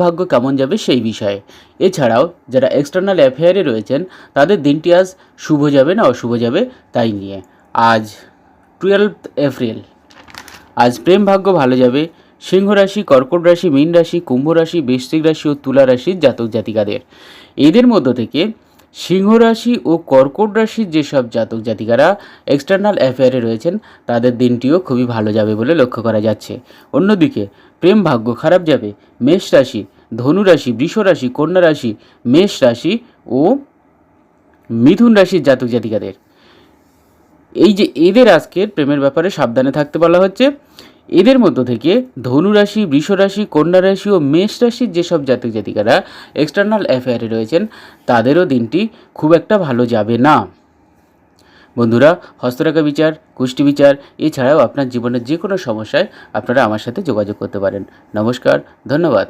ভাগ্য কেমন যাবে সেই বিষয়ে। এছাড়াও যারা এক্সটার্নাল অ্যাফেয়ারে রয়েছেন তাদের দিনটি আজ শুভ যাবে না অশুভ যাবে তাই নিয়ে। আজ 12 এপ্রিল। আজ প্রেম ভাগ্য ভালো যাবে সিংহ রাশি, কর্কট রাশি, মীন রাশি, কুম্ভ রাশি, বৃশ্চিক রাশি ও তুলা রাশির জাতক জাতিকাদের। এদের মধ্য থেকে সিংহ রাশি ও কর্কট রাশির যেসব জাতক জাতিকারা এক্সটার্নাল অ্যাফেয়ারে রয়েছেন তাদের দিনটিও খুবই ভালো যাবে বলে লক্ষ্য করা যাচ্ছে। অন্যদিকে প্রেম ভাগ্য খারাপ যাবে মেষ রাশি, ধনু রাশি, বৃষ রাশি, কন্যা রাশি, মেষ রাশি ও মিথুন রাশির জাতক জাতিকাদের। এই যে এদের আজকের প্রেমের ব্যাপারে সাবধানে থাকতে বলা হচ্ছে। এদের মধ্য থেকে ধনু রাশি, বৃষ রাশি, কন্যা রাশি ও মেষ রাশির যেসব জাতক জাতিকারা এক্সটার্নাল অ্যাফেয়ারে রয়েছেন তাদেরও দিনটি খুব একটা ভালো যাবে না। বন্ধুরা, হস্তরেখা বিচার, কুষ্টি বিচার এছাড়াও আপনার জীবনের যে কোনো সমস্যায় আপনারা আমার সাথে যোগাযোগ করতে পারেন। নমস্কার, ধন্যবাদ।